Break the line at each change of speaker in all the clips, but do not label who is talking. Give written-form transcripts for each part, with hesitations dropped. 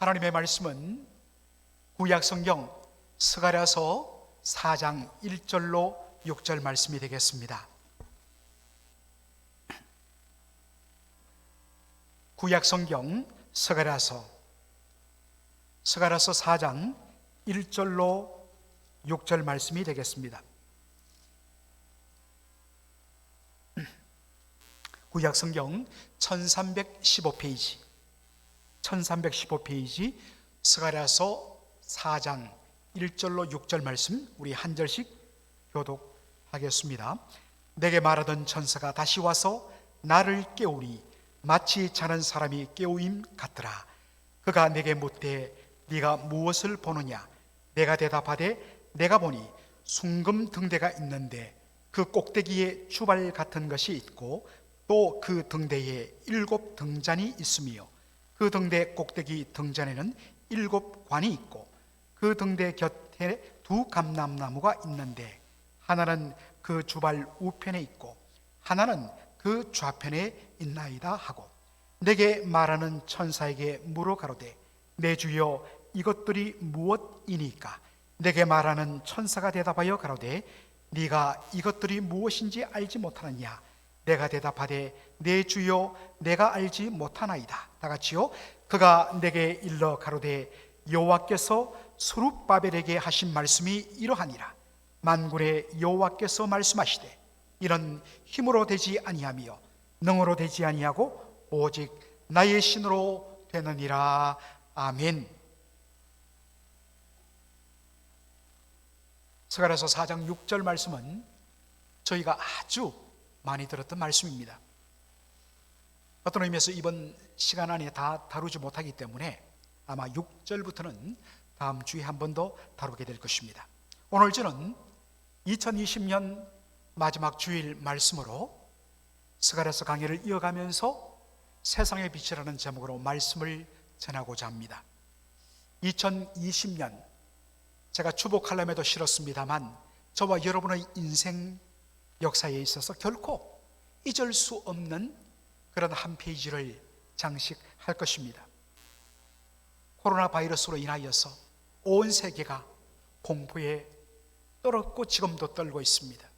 하나님의 말씀은 구약성경 스가랴서 4장 1절로 6절 말씀이 되겠습니다. 구약성경 스가랴서 4장 1절로 6절 말씀이 되겠습니다. 구약성경 1315페이지 스가랴서 4장 1절로 6절 말씀 우리 한 절씩 교독하겠습니다. 내게 말하던 천사가 다시 와서 나를 깨우니 마치 자는 사람이 깨우임 같더라. 그가 내게 묻되 네가 무엇을 보느냐? 내가 대답하되 내가 보니 순금 등대가 있는데 그 꼭대기에 주발 같은 것이 있고 또 그 등대에 7 등잔이 있으며 그 등대 꼭대기 등잔에는 7 관이 있고 그 등대 곁에 2 감람나무가 있는데 하나는 그 주발 우편에 있고 하나는 그 좌편에 있나이다 하고 내게 말하는 천사에게 물어 가로되 내 주여 이것들이 무엇이니까? 내게 말하는 천사가 대답하여 가로되 네가 이것들이 무엇인지 알지 못하느냐? 내가 대답하되 내 주여 내가 알지 못하나이다. 다 같이요. 그가 내게 일러 가로되 여호와께서 스룹바벨에게 하신 말씀이 이러하니라. 만군의 여호와께서 말씀하시되 이는 힘으로 되지 아니하며 능으로 되지 아니하고 오직 나의 신으로 되느니라. 아멘. 스가랴서 4장 6절 말씀은 저희가 아주 많이 들었던 말씀입니다. 어떤 의미에서 이번 시간 안에 다 다루지 못하기 때문에 아마 6절부터는 다음 주에 한 번 더 다루게 될 것입니다. 오늘 저는 2020년 마지막 주일 말씀으로 스가랴서 강해를 이어가면서 세상의 빛이라는 제목으로 말씀을 전하고자 합니다. 2020년 제가 주보 칼럼에도 실었습니다만 저와 여러분의 인생 역사에 있어서 결코 잊을 수 없는 그런 한 페이지를 장식할 것입니다. 코로나 바이러스로 인하여서 온 세계가 공포에 떨었고 지금도 떨고 있습니다.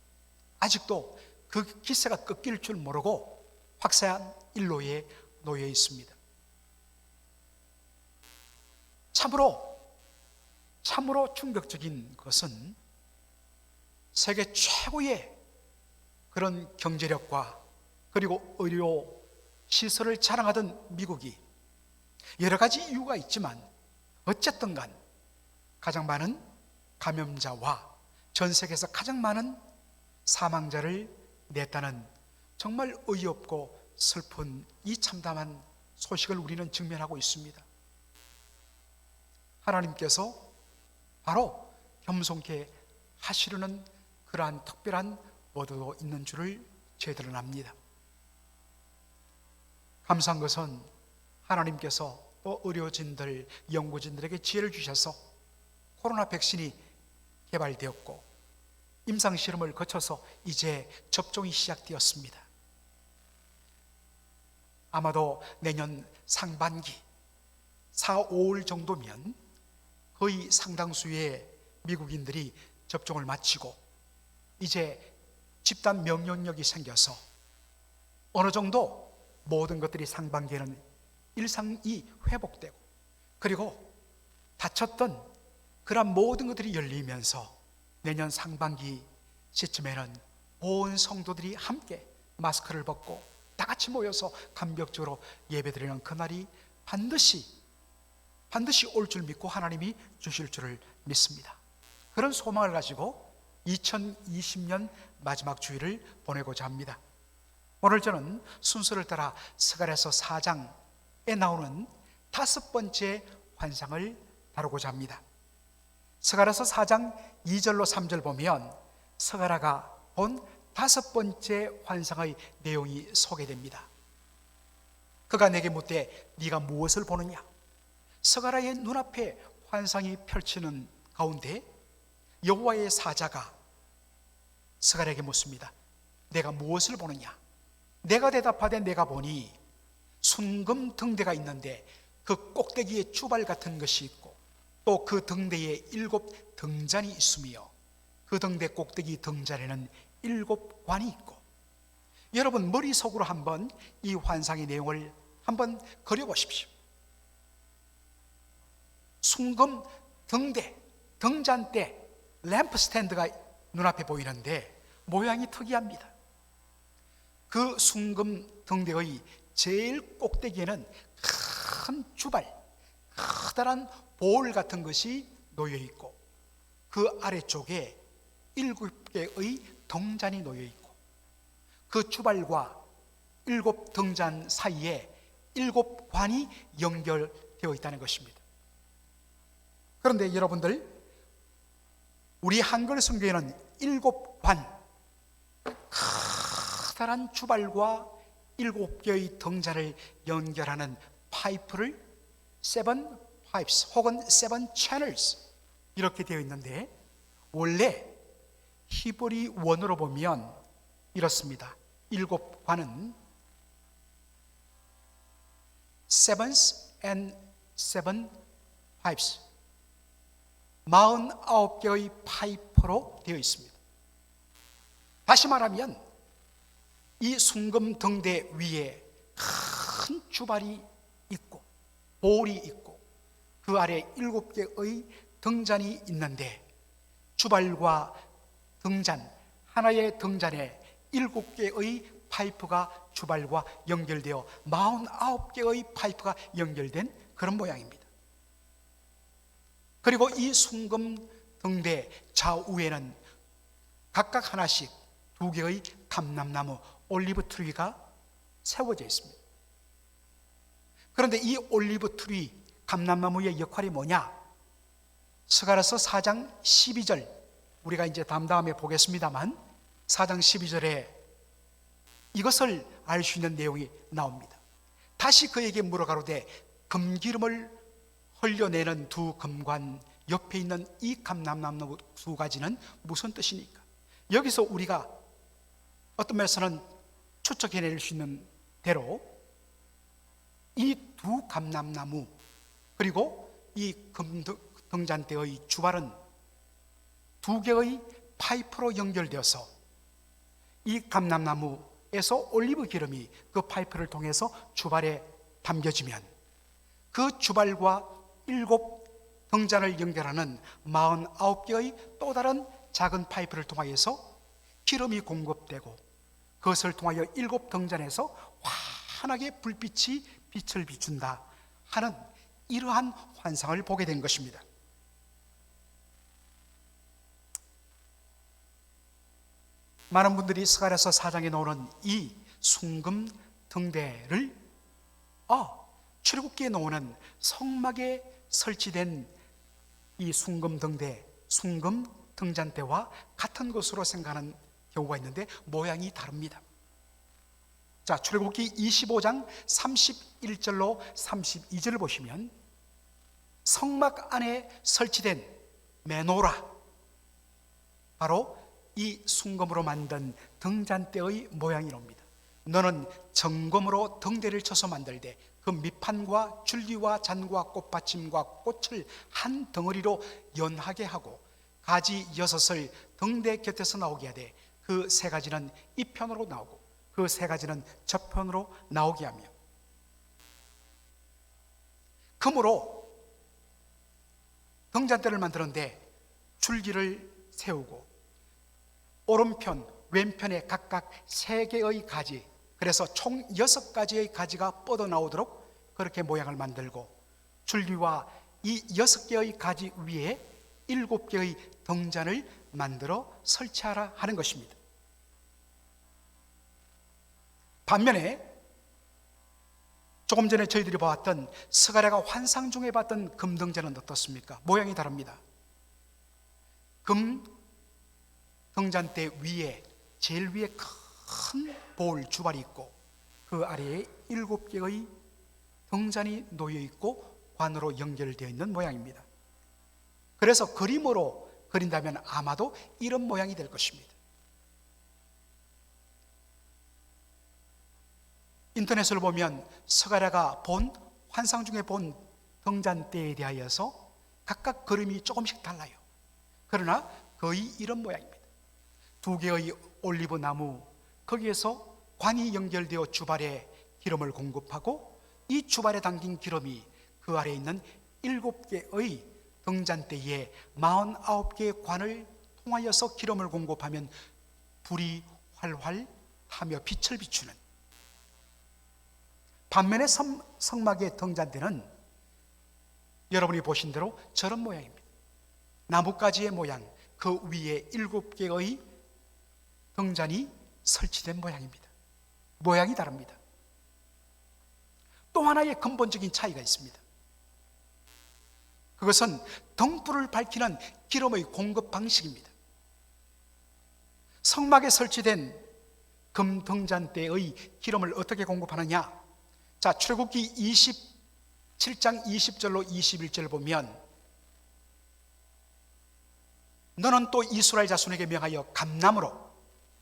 아직도 그 기세가 꺾일 줄 모르고 확산한 일로에 놓여 있습니다. 참으로 충격적인 것은 세계 최고의 그런 경제력과 그리고 의료 시설을 자랑하던 미국이 여러 가지 이유가 있지만 어쨌든 간 가장 많은 감염자와 전 세계에서 가장 많은 사망자를 냈다는 정말 어이없고 슬픈 이 참담한 소식을 우리는 직면하고 있습니다. 하나님께서 바로 겸손케 하시려는 그러한 특별한 의도도 있는 줄을 저희들은 압니다. 감사한 것은 하나님께서 또 의료진들, 연구진들에게 지혜를 주셔서 코로나 백신이 개발되었고 임상실험을 거쳐서 이제 접종이 시작되었습니다. 아마도 내년 상반기 4, 5월 정도면 거의 상당수의 미국인들이 접종을 마치고 이제 집단 면역력이 생겨서 어느 정도 모든 것들이 상반기에는 일상이 회복되고 그리고 닫혔던 그런 모든 것들이 열리면서 내년 상반기 시점에는 온 성도들이 함께 마스크를 벗고 다 같이 모여서 감격적으로 예배드리는 그날이 반드시 올 줄 믿고 하나님이 주실 줄을 믿습니다. 그런 소망을 가지고 2020년 마지막 주일을 보내고자 합니다. 오늘 저는 순서를 따라 스가랴서 4장에 나오는 5번째 환상을 다루고자 합니다. 스가랴서 4장 2절로 3절 보면 스가랴가 본 5번째 환상의 내용이 소개됩니다. 그가 내게 묻되 네가 무엇을 보느냐? 스가랴의 눈앞에 환상이 펼치는 가운데 여호와의 사자가 스가랴에게 묻습니다. 내가 무엇을 보느냐? 내가 대답하되 내가 보니 순금 등대가 있는데 그 꼭대기에 주발 같은 것이 있고 또 그 등대에 7 등잔이 있으며 그 등대 꼭대기 등잔에는 7 관이 있고, 여러분 머릿속으로 한번 이 환상의 내용을 한번 그려보십시오. 순금 등대, 등잔대, 램프 스탠드가 눈앞에 보이는데 모양이 특이합니다. 그 순금 등대의 제일 꼭대기에는 큰 주발, 커다란 볼 같은 것이 놓여 있고 그 아래쪽에 7개의 등잔이 놓여 있고 그 주발과 7 등잔 사이에 7 관이 연결되어 있다는 것입니다. 그런데 여러분들, 우리 한글 성경에는 7 관, 커다란 주발과 7개의 등잔을 연결하는 파이프를 7 pipes 혹은 7 channels 이렇게 되어 있는데, 원래 히브리 원어로 보면 이렇습니다. 7 관은 sevens and 7 pipes, 49개의 파이프로 되어 있습니다. 다시 말하면 이 순금 등대 위에 큰 주발이 있고 볼이 있고 그 아래 7개의 등잔이 있는데, 주발과 등잔, 하나의 등잔에 7개의 파이프가 주발과 연결되어 49개의 파이프가 연결된 그런 모양입니다. 그리고 이 순금 등대 좌우에는 각각 하나씩 2개의 감람나무, 올리브 트리가 세워져 있습니다. 그런데 이 올리브 트리, 감람나무의 역할이 뭐냐? 스가랴서 4장 12절, 우리가 이제 다음에 보겠습니다만 4장 12절에 이것을 알 수 있는 내용이 나옵니다. 다시 그에게 물어가로되 금기름을 흘려내는 2 금관 옆에 있는 이 감람나무 2가지는 무슨 뜻이니까? 여기서 우리가 어떤 면에서는 추측해낼 수 있는 대로 이 2 감람나무 그리고 이 금등잔대의 주발은 2개의 파이프로 연결되어서 이 감람나무에서 올리브 기름이 그 파이프를 통해서 주발에 담겨지면 그 주발과 7 등잔을 연결하는 49개의 또 다른 작은 파이프를 통하여서 기름이 공급되고 그것을 통하여 7 등잔에서 환하게 불빛이 빛을 비춘다 하는 이러한 환상을 보게 된 것입니다. 많은 분들이 스가랴서 4장에 나오는 이 순금 등대를 출애굽기에 나오는 성막에 설치된 이 순금 등대, 순금 등잔대와 같은 것으로 생각하는 경우가 있는데 모양이 다릅니다. 자, 출애굽기 25장 31절로 32절을 보시면 성막 안에 설치된 메노라, 바로 이 순금으로 만든 등잔대의 모양이옵니다. 너는 정금으로 등대를 쳐서 만들되 그 밑판과 줄기와 잔과 꽃받침과 꽃을 한 덩어리로 연하게 하고 가지 6을 등대 곁에서 나오게 하되 그 3가지는 이 편으로 나오고 그 3가지는 저편으로 나오게 하며, 금으로 등잔대를 만드는데 줄기를 세우고 오른편 왼편에 각각 3개의 가지, 그래서 총 6가지의 가지가 뻗어나오도록 그렇게 모양을 만들고 줄기와 이 6개의 가지 위에 7개의 등잔을 만들어 설치하라 하는 것입니다. 반면에 조금 전에 저희들이 보았던 스가랴가 환상 중에 봤던 금등잔은 어떻습니까? 모양이 다릅니다. 금 등잔대 위에 제일 위에 큰 볼 주발이 있고 그 아래에 7개의 등잔이 놓여 있고 관으로 연결되어 있는 모양입니다. 그래서 그림으로 그린다면 아마도 이런 모양이 될 것입니다. 인터넷을 보면 스가랴가 본 환상 중에 본 등잔대에 대하여서 각각 그림이 조금씩 달라요. 그러나 거의 이런 모양입니다. 두 개의 올리브 나무, 거기에서 관이 연결되어 주발에 기름을 공급하고, 이 주발에 담긴 기름이 그 아래에 있는 7개의 등잔대에 49개의 관을 통하여서 기름을 공급하면 불이 활활 하며 빛을 비추는, 반면에 성막의 등잔대는 여러분이 보신 대로 저런 모양입니다. 나뭇가지의 모양, 그 위에 7개의 등잔이 설치된 모양입니다. 모양이 다릅니다. 또 하나의 근본적인 차이가 있습니다. 그것은 등불을 밝히는 기름의 공급 방식입니다. 성막에 설치된 금 등잔대의 기름을 어떻게 공급하느냐? 자, 출애굽기 27장 20절로 21절 보면, 너는 또 이스라엘 자손에게 명하여 감나무로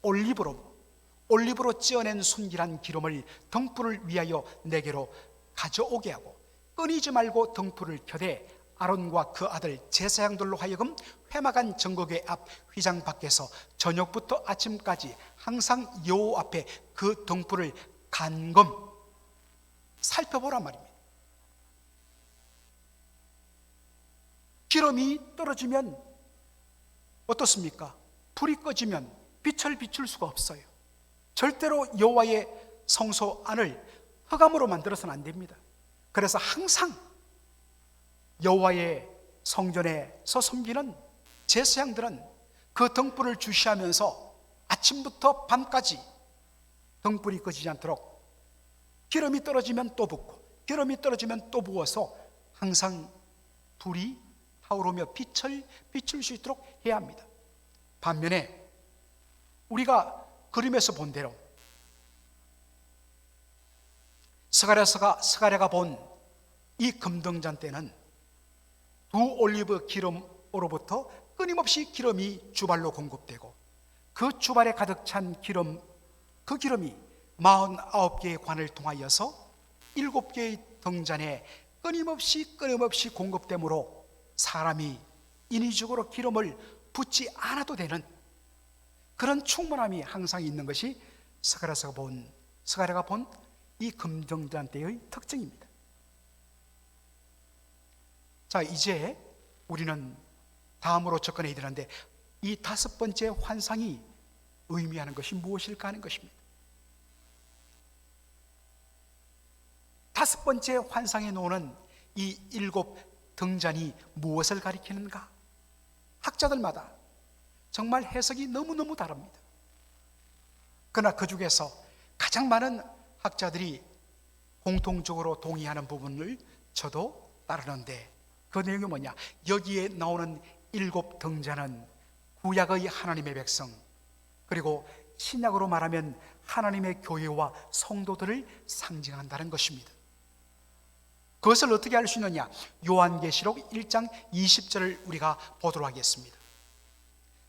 올리브로 찌어낸 순결한 기름을 등불을 위하여 내게로 가져오게 하고, 끊이지 말고 등불을 켜되 아론과 그 아들 제사장들로 하여금 회막안 정거궤 앞 휘장 밖에서 저녁부터 아침까지 항상 여호와 앞에 그 등불을 간검 살펴보란 말입니다. 기름이 떨어지면 어떻습니까? 불이 꺼지면 빛을 비출 수가 없어요. 절대로 여호와의 성소 안을 흑암으로 만들어서는 안 됩니다. 그래서 항상 여호와의 성전에서 섬기는 제사장들은 그 등불을 주시하면서 아침부터 밤까지 등불이 꺼지지 않도록 기름이 떨어지면 또 붓고 기름이 떨어지면 또 부어서 항상 불이 타오르며 빛을 비출 수 있도록 해야 합니다. 반면에 우리가 그림에서 본 대로 스가랴가 본 이 금등잔대는 두 올리브 기름으로부터 끊임없이 기름이 주발로 공급되고, 그 주발에 가득 찬 기름, 그 기름이 49개의 관을 통하여서 7개의 등잔에 끊임없이 공급되므로 사람이 인위적으로 기름을 붓지 않아도 되는 그런 충분함이 항상 있는 것이 스가랴가 본 이 금등잔대의 특징입니다. 자, 이제 우리는 다음으로 접근해야 되는데, 이 5번째 환상이 의미하는 것이 무엇일까 하는 것입니다. 5번째 환상에 나오는 이 7 등잔이 무엇을 가리키는가? 학자들마다 정말 해석이 너무너무 다릅니다. 그러나 그 중에서 가장 많은 학자들이 공통적으로 동의하는 부분을 저도 따르는데, 그 내용이 뭐냐? 여기에 나오는 7 등잔은 구약의 하나님의 백성, 그리고 신약으로 말하면 하나님의 교회와 성도들을 상징한다는 것입니다. 그것을 어떻게 알 수 있느냐? 요한계시록 1장 20절을 우리가 보도록 하겠습니다.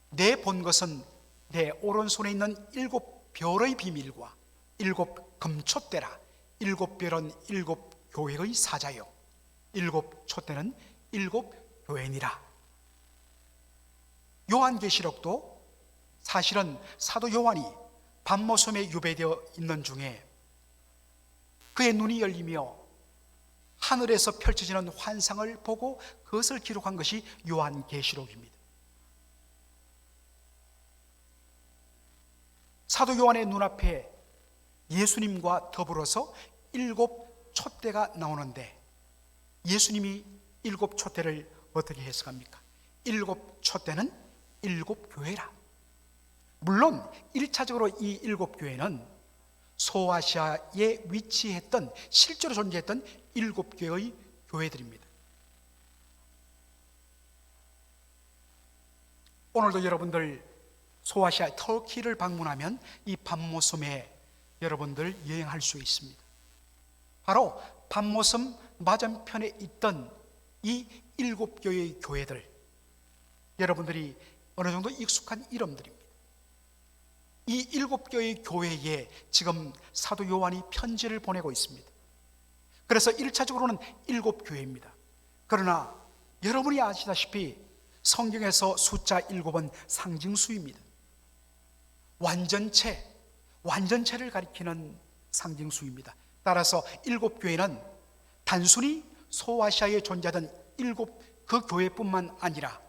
내 본 것은 내 오른손에 있는 7 별의 비밀과 7 금촛대라. 7 별은 7 교회의 사자요 7 촛대는 7 교회니라. 요한계시록도 사실은 사도 요한이 밤모섬에 유배되어 있는 중에 그의 눈이 열리며 하늘에서 펼쳐지는 환상을 보고 그것을 기록한 것이 요한계시록입니다. 사도 요한의 눈앞에 예수님과 더불어서 7 촛대가 나오는데, 예수님이 7 촛대를 어떻게 해석합니까? 7 촛대는 7 교회라. 물론 1차적으로 이 7 교회는 소아시아에 위치했던, 실제로 존재했던 7 개의 교회들입니다. 오늘도 여러분들 소아시아 터키를 방문하면 이 밤모섬에 여러분들 여행할 수 있습니다. 바로 밤모섬 맞은편에 있던 이 7 개의 교회들, 여러분들이 어느 정도 익숙한 이름들입니다. 이 7 개의 교회에 지금 사도 요한이 편지를 보내고 있습니다. 그래서 1차적으로는 7교회입니다. 그러나 여러분이 아시다시피 성경에서 숫자 7은 상징수입니다. 완전체를 가리키는 상징수입니다. 따라서 7교회는 단순히 소아시아에 존재하던 7 그 교회뿐만 아니라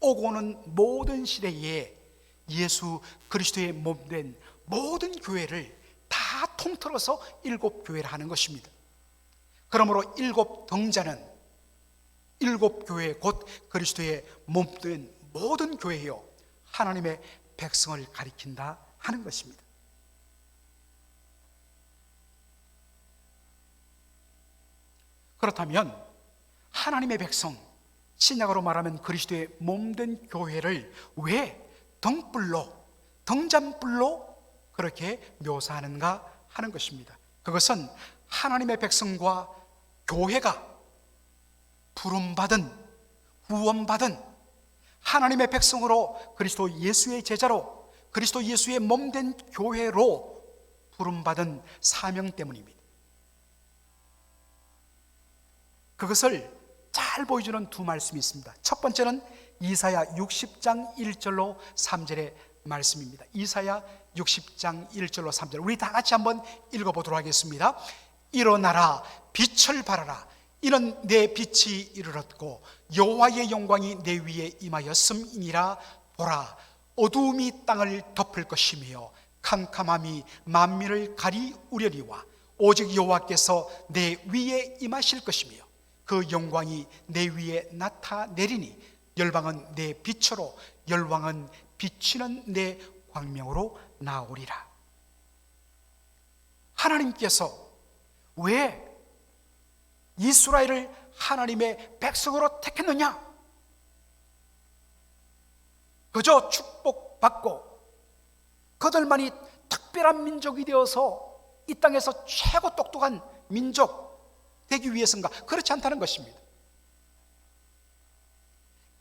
오고 오는 모든 시대에 예수 그리스도의 몸된 모든 교회를 다 통틀어서 7교회를 하는 것입니다. 그러므로 7 등자는 7교회 곧 그리스도의 몸된 모든 교회요 하나님의 백성을 가리킨다 하는 것입니다. 그렇다면 하나님의 백성, 신약으로 말하면 그리스도의 몸된 교회를 왜 등잔불로 그렇게 묘사하는가 하는 것입니다. 그것은 하나님의 백성과 교회가 부름받은, 구원받은 하나님의 백성으로 그리스도 예수의 제자로 그리스도 예수의 몸된 교회로 부름받은 사명 때문입니다. 그것을 잘 보여주는 두 말씀이 있습니다. 첫 번째는 이사야 60장 1절로 3절의 말씀입니다. 이사야 60장 1절로 3절, 우리 다 같이 한번 읽어보도록 하겠습니다. 일어나라, 빛을 발하라. 이는 내 빛이 이르렀고 여호와의 영광이 내 위에 임하였음이니라. 보라, 어두움이 땅을 덮을 것이며 캄캄함이 만민을 가리우려니와 오직 여호와께서 내 위에 임하실 것이며 그 영광이 내 위에 나타내리니 열방은 내 빛으로 열왕은 비치는 내 광명으로 나오리라. 하나님께서 왜 이스라엘을 하나님의 백성으로 택했느냐? 그저 축복받고 그들만이 특별한 민족이 되어서 이 땅에서 최고 똑똑한 민족 되기 위해서인가? 그렇지 않다는 것입니다.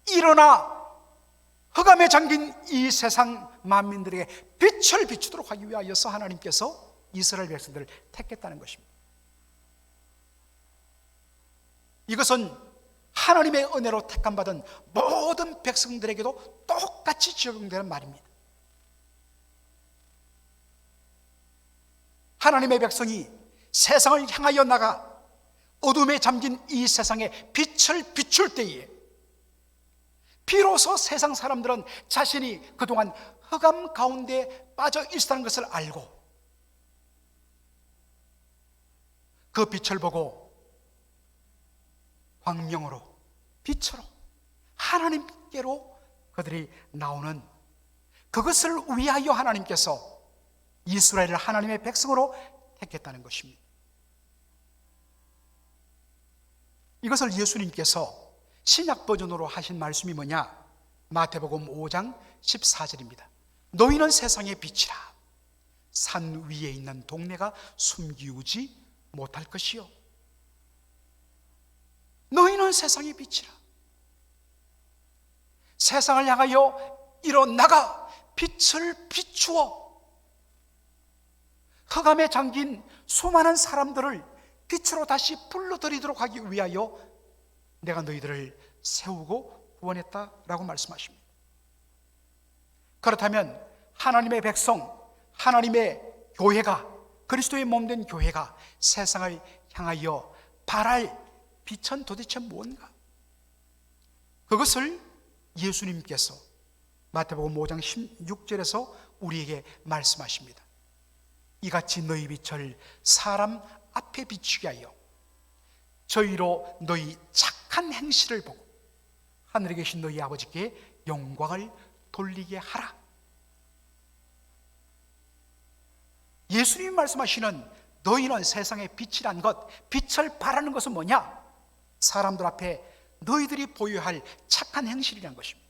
일어나 흑암에 잠긴 이 세상 만민들에게 빛을 비추도록 하기 위하여서 하나님께서 이스라엘 백성들을 택했다는 것입니다. 이것은 하나님의 은혜로 택함받은 모든 백성들에게도 똑같이 적용되는 말입니다. 하나님의 백성이 세상을 향하여 나가 어둠에 잠긴 이 세상에 빛을 비출 때에 비로소 세상 사람들은 자신이 그동안 흑암 가운데 빠져 있었다는 것을 알고 그 빛을 보고 광명으로, 빛으로, 하나님께로 그들이 나오는, 그것을 위하여 하나님께서 이스라엘을 하나님의 백성으로 택했다는 것입니다. 이것을 예수님께서 신약 버전으로 하신 말씀이 뭐냐? 마태복음 5장 14절입니다. 너희는 세상의 빛이라. 산 위에 있는 동네가 숨기우지 못할 것이요, 너희는 세상의 빛이라. 세상을 향하여 일어나가 빛을 비추어 흑암에 잠긴 수많은 사람들을 빛으로 다시 불러들이도록 하기 위하여 내가 너희들을 세우고 구원했다라고 말씀하십니다. 그렇다면 하나님의 백성, 하나님의 교회가, 그리스도의 몸된 교회가 세상을 향하여 발할 빛은 도대체 뭔가? 그것을 예수님께서 마태복음 5장 16절에서 우리에게 말씀하십니다. 이같이 너희 빛을 사람 앞에 비추게 하여 저희로 너희 착한 행실을 보고 하늘에 계신 너희 아버지께 영광을 돌리게 하라. 예수님이 말씀하시는 너희는 세상의 빛이란 것, 빛을 발하는 것은 뭐냐? 사람들 앞에 너희들이 보여야 할 착한 행실이라는 것입니다.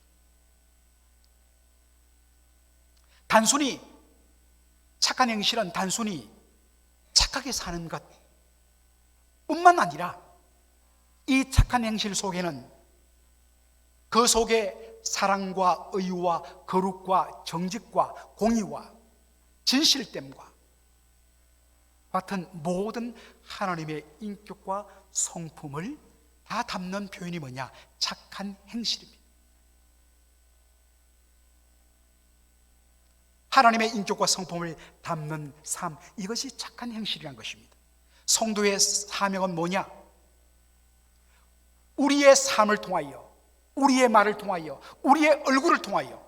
단순히 착한 행실은 단순히 착하게 사는 것 뿐만 아니라 이 착한 행실 속에는 그 속에 사랑과 의와 거룩과 정직과 공의와 진실됨과 같은 모든 하나님의 인격과 성품을 다 담는 표현이 뭐냐? 착한 행실입니다. 하나님의 인격과 성품을 담는 삶, 이것이 착한 행실이라는 것입니다. 성도의 사명은 뭐냐? 우리의 삶을 통하여, 우리의 말을 통하여, 우리의 얼굴을 통하여,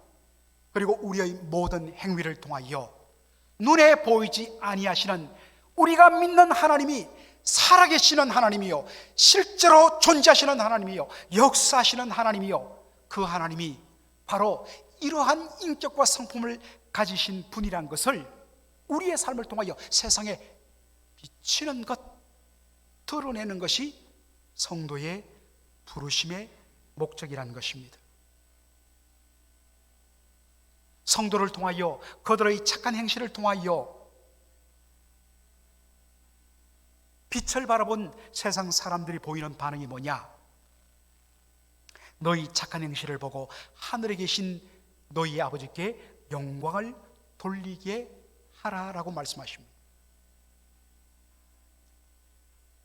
그리고 우리의 모든 행위를 통하여 눈에 보이지 아니하시는 우리가 믿는 하나님이 살아계시는 하나님이요, 실제로 존재하시는 하나님이요, 역사하시는 하나님이요, 그 하나님이 바로 이러한 인격과 성품을 가지신 분이란 것을 우리의 삶을 통하여 세상에 비치는 것, 드러내는 것이 성도의 부르심의 목적이라는 것입니다. 성도를 통하여, 그들의 착한 행실을 통하여 빛을 바라본 세상 사람들이 보이는 반응이 뭐냐? 너희 착한 행실을 보고 하늘에 계신 너희 아버지께 영광을 돌리게 하라라고 말씀하십니다.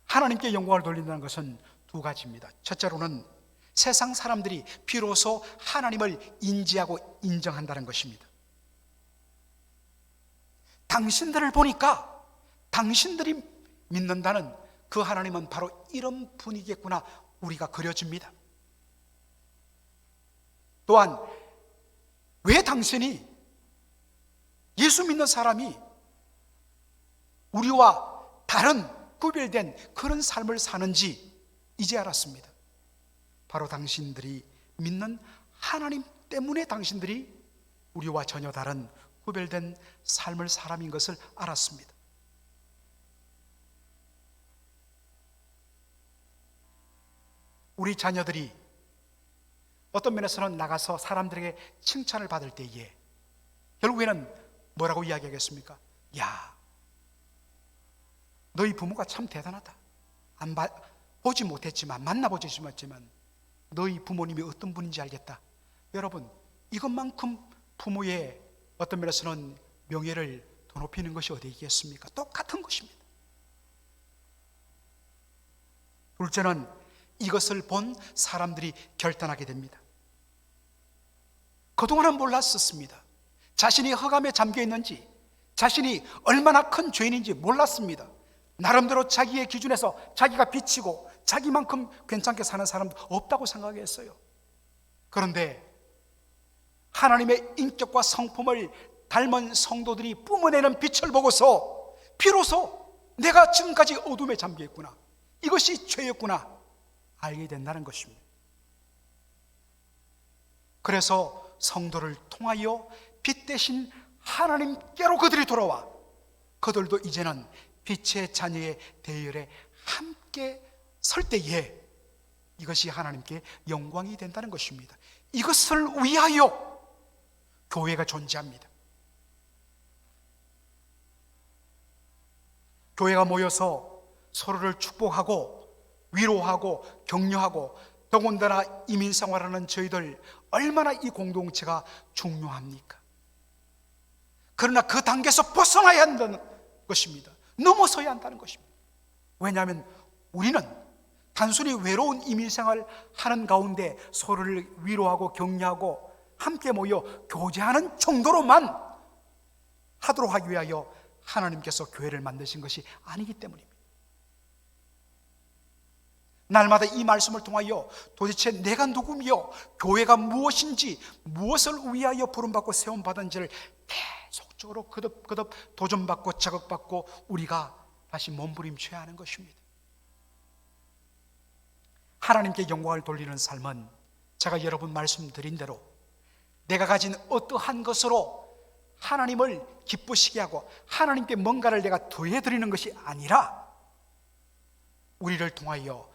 하나님께 영광을 돌린다는 것은 두 가지입니다. 첫째로는 세상 사람들이 비로소 하나님을 인지하고 인정한다는 것입니다. 당신들을 보니까 당신들이 믿는다는 그 하나님은 바로 이런 분이겠구나, 우리가 그려집니다. 또한 왜 당신이, 예수 믿는 사람이 우리와 다른 구별된 그런 삶을 사는지 이제 알았습니다. 바로 당신들이 믿는 하나님 때문에 당신들이 우리와 전혀 다른 구별된 삶을 사람인 것을 알았습니다. 우리 자녀들이 어떤 면에서는 나가서 사람들에게 칭찬을 받을 때에 결국에는 뭐라고 이야기하겠습니까? 야, 너희 부모가 참 대단하다. 보지 못했지만, 만나보지 못했지만 너희 부모님이 어떤 분인지 알겠다. 여러분, 이것만큼 부모의 어떤 면에서는 명예를 더 높이는 것이 어디 있겠습니까? 똑같은 것입니다. 둘째는 이것을 본 사람들이 결단하게 됩니다. 그동안은 몰랐었습니다. 자신이 흑암에 잠겨 있는지, 자신이 얼마나 큰 죄인인지 몰랐습니다. 나름대로 자기의 기준에서 자기가 비치고 자기만큼 괜찮게 사는 사람도 없다고 생각했어요. 그런데 하나님의 인격과 성품을 닮은 성도들이 뿜어내는 빛을 보고서 비로소 내가 지금까지 어둠에 잠겨 있구나, 이것이 죄였구나 알게 된다는 것입니다. 그래서 성도를 통하여 빛 대신 하나님께로 그들이 돌아와 그들도 이제는 빛의 자녀의 대열에 함께 설 때에 이것이 하나님께 영광이 된다는 것입니다. 이것을 위하여 교회가 존재합니다. 교회가 모여서 서로를 축복하고 위로하고 격려하고, 더군다나 이민생활하는 저희들 얼마나 이 공동체가 중요합니까? 그러나 그 단계에서 벗어나야 한다는 것입니다. 넘어서야 한다는 것입니다. 왜냐하면 우리는 단순히 외로운 이민생활 하는 가운데 서로를 위로하고 격려하고 함께 모여 교제하는 정도로만 하도록 하기 위하여 하나님께서 교회를 만드신 것이 아니기 때문입니다. 날마다 이 말씀을 통하여 도대체 내가 누구며 교회가 무엇인지, 무엇을 위하여 부름받고 세움받은지를 계속적으로 거듭거듭 도전받고 자극받고 우리가 다시 몸부림쳐야 하는 것입니다. 하나님께 영광을 돌리는 삶은 제가 여러분 말씀드린 대로 내가 가진 어떠한 것으로 하나님을 기쁘시게 하고 하나님께 뭔가를 내가 더해드리는 것이 아니라 우리를 통하여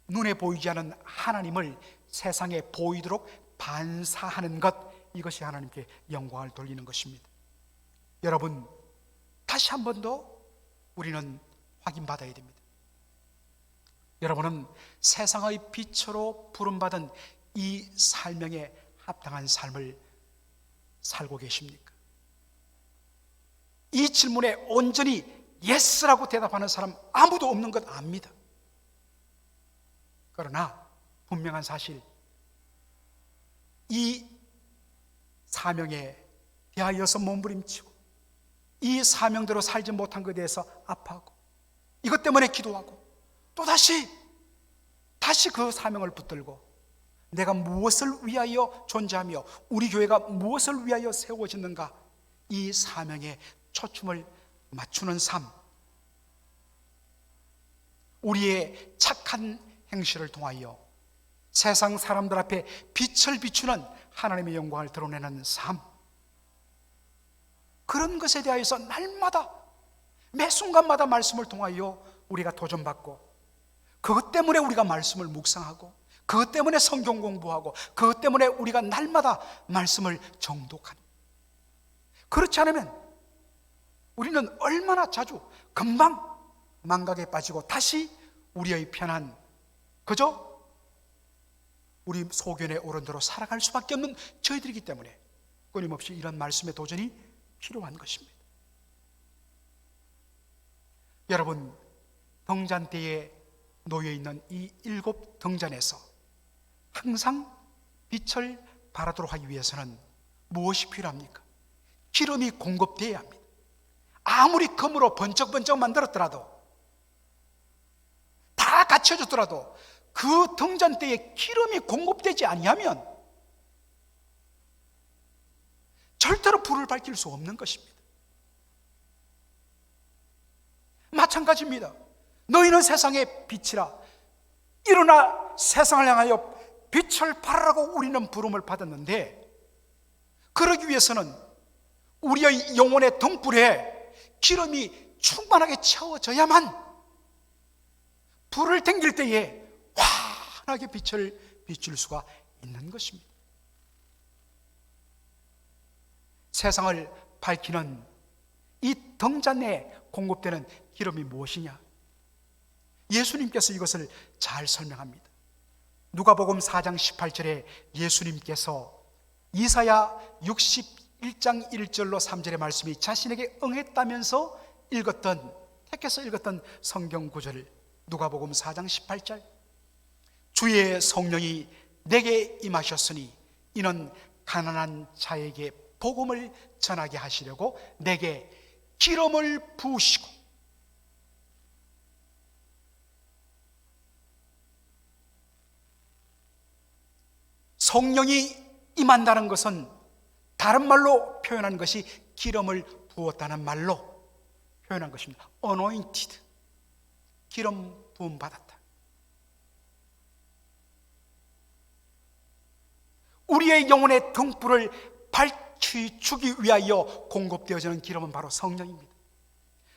눈에 보이지 않는 하나님을 세상에 보이도록 반사하는 것, 이것이 하나님께 영광을 돌리는 것입니다. 여러분, 다시 한 번 더 우리는 확인받아야 됩니다. 여러분은 세상의 빛으로 부름받은 이 사명에 합당한 삶을 살고 계십니까? 이 질문에 온전히 예스라고 대답하는 사람 아무도 없는 것 압니다. 그러나 분명한 사실, 이 사명에 대하여서 몸부림치고 이 사명대로 살지 못한 것에 대해서 아파하고 이것 때문에 기도하고 또다시 그 사명을 붙들고 내가 무엇을 위하여 존재하며 우리 교회가 무엇을 위하여 세워졌는가, 이 사명에 초점을 맞추는 삶, 우리의 착한 행실을 통하여 세상 사람들 앞에 빛을 비추는 하나님의 영광을 드러내는 삶, 그런 것에 대하여서 날마다 매 순간마다 말씀을 통하여 우리가 도전받고, 그것 때문에 우리가 말씀을 묵상하고, 그것 때문에 성경 공부하고, 그것 때문에 우리가 날마다 말씀을 정독하는, 그렇지 않으면 우리는 얼마나 자주 금방 망각에 빠지고 다시 우리의 편한, 그저 우리 소견에 오른 대로 살아갈 수밖에 없는 저희들이기 때문에 끊임없이 이런 말씀의 도전이 필요한 것입니다. 여러분, 등잔대에 놓여있는 이 7 등잔에서 항상 빛을 발하도록 하기 위해서는 무엇이 필요합니까? 기름이 공급되어야 합니다. 아무리 금으로 번쩍번쩍 만들었더라도, 다 갖춰졌더라도 그 등잔대에 기름이 공급되지 아니하면 절대로 불을 밝힐 수 없는 것입니다. 마찬가지입니다. 너희는 세상의 빛이라. 일어나 세상을 향하여 빛을 발하라고 우리는 부름을 받았는데, 그러기 위해서는 우리의 영혼의 등불에 기름이 충만하게 채워져야만 불을 땡길 때에 환하게 빛을 비출 수가 있는 것입니다. 세상을 밝히는 이 등잔에 공급되는 기름이 무엇이냐? 예수님께서 이것을 잘 설명합니다. 누가복음 4장 18절에 예수님께서 이사야 61장 1절로 3절의 말씀이 자신에게 응했다면서 택해서 읽었던 성경 구절을, 누가복음 4장 18절, 주의 성령이 내게 임하셨으니 이는 가난한 자에게 복음을 전하게 하시려고 내게 기름을 부으시고, 성령이 임한다는 것은 다른 말로 표현한 것이 기름을 부었다는 말로 표현한 것입니다. anointed, 기름 부음 받았다. 우리의 영혼의 등불을 밝히주기 위하여 공급되어지는 기름은 바로 성령입니다.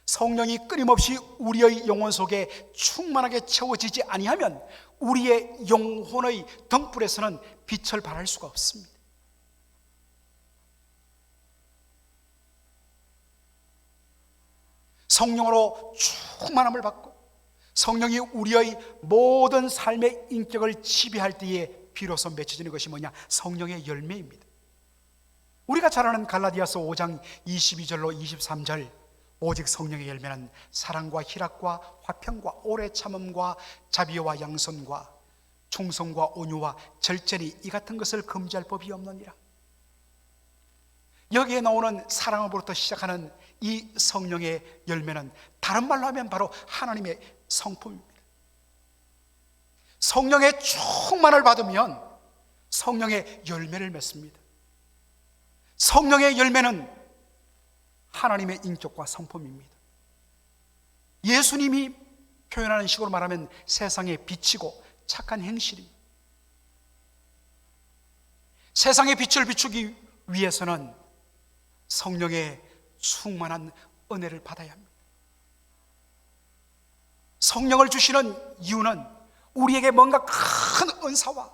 성령이 끊임없이 우리의 영혼 속에 충만하게 채워지지 아니하면 우리의 영혼의 등불에서는 빛을 발할 수가 없습니다. 성령으로 충만함을 받고 성령이 우리의 모든 삶의 인격을 지배할 때에 비로소 맺혀지는 것이 뭐냐? 성령의 열매입니다. 우리가 잘 아는 갈라디아서 5장 22절로 23절, 오직 성령의 열매는 사랑과 희락과 화평과 오래 참음과 자비와 양선과 충성과 온유와 절제니 이 같은 것을 금지할 법이 없느니라. 여기에 나오는 사랑으로부터 시작하는 이 성령의 열매는 다른 말로 하면 바로 하나님의 성품입니다. 성령의 충만을 받으면 성령의 열매를 맺습니다. 성령의 열매는 하나님의 인격과 성품입니다. 예수님이 표현하는 식으로 말하면 세상에 비치고 착한 행실입니다. 세상의 빛을 비추기 위해서는 성령의 충만한 은혜를 받아야 합니다. 성령을 주시는 이유는 우리에게 뭔가 큰 은사와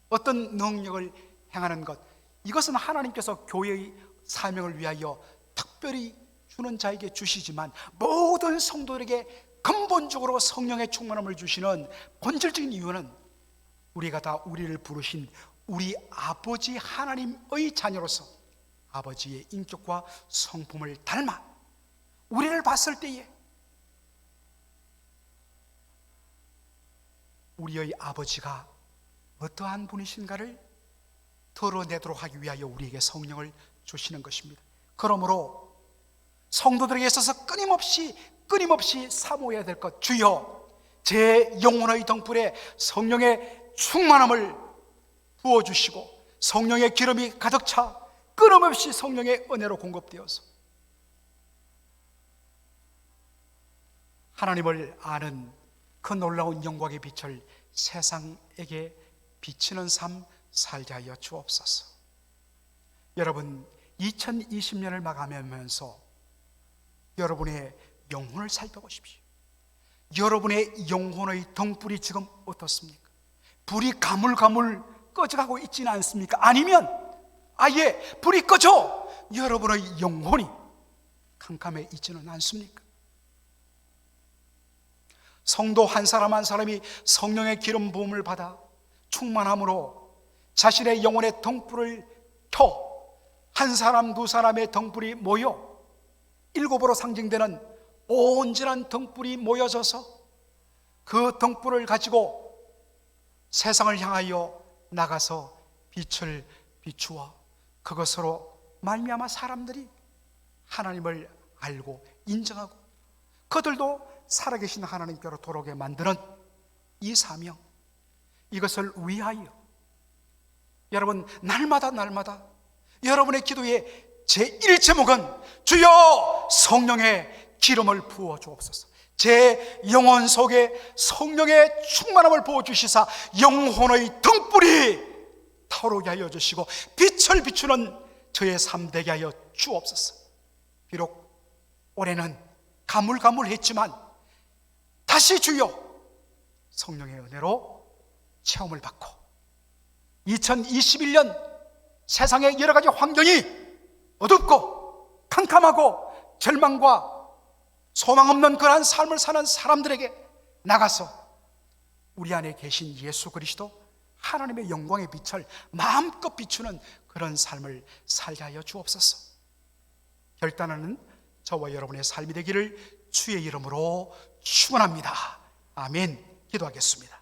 어떤 능력을 행하는 것, 이것은 하나님께서 교회의 사명을 위하여 특별히 주는 자에게 주시지만, 모든 성도들에게 근본적으로 성령의 충만함을 주시는 본질적인 이유는 우리가 다 우리를 부르신 우리 아버지 하나님의 자녀로서 아버지의 인격과 성품을 닮아 우리를 봤을 때에 우리의 아버지가 어떠한 분이신가를 드러내도록 하기 위하여 우리에게 성령을 주시는 것입니다. 그러므로 성도들에게 있어서 끊임없이 사모해야 될 것, 주여 제 영혼의 등불에 성령의 충만함을 부어주시고 성령의 기름이 가득 차 끊임없이 성령의 은혜로 공급되어서 하나님을 아는 그 놀라운 영광의 빛을 세상에게 비치는 삶 살게 하여 주옵소서. 여러분, 2020년을 마감하면서 여러분의 영혼을 살펴보십시오. 여러분의 영혼의 등불이 지금 어떻습니까? 불이 가물가물 꺼져가고 있지는 않습니까? 아니면 아예 불이 꺼져 여러분의 영혼이 캄캄해 있지는 않습니까? 성도 한 사람 한 사람이 성령의 기름 부음을 받아 충만함으로 자신의 영혼의 등불을 켜 한 사람 두 사람의 등불이 모여 일곱으로 상징되는 온전한 등불이 모여져서 그 등불을 가지고 세상을 향하여 나가서 빛을 비추어 그것으로 말미암아 사람들이 하나님을 알고 인정하고 그들도 살아계신 하나님께로 돌아오게 만드는 이 사명, 이것을 위하여 여러분 날마다 여러분의 기도의 제1제목은 주여 성령의 기름을 부어 주옵소서. 제 영혼 속에 성령의 충만함을 부어 주시사 영혼의 등불이 타오르게 하여 주시고 빛을 비추는 저의 삶 되게 하여 주옵소서. 비록 올해는 가물가물했지만 다시 주여 성령의 은혜로 체험을 받고 2021년 세상의 여러 가지 환경이 어둡고 캄캄하고 절망과 소망 없는 그러한 삶을 사는 사람들에게 나가서 우리 안에 계신 예수 그리스도 하나님의 영광의 빛을 마음껏 비추는 그런 삶을 살게 하여 주옵소서. 결단하는 저와 여러분의 삶이 되기를 주의 이름으로 축원합니다. 아멘. 기도하겠습니다.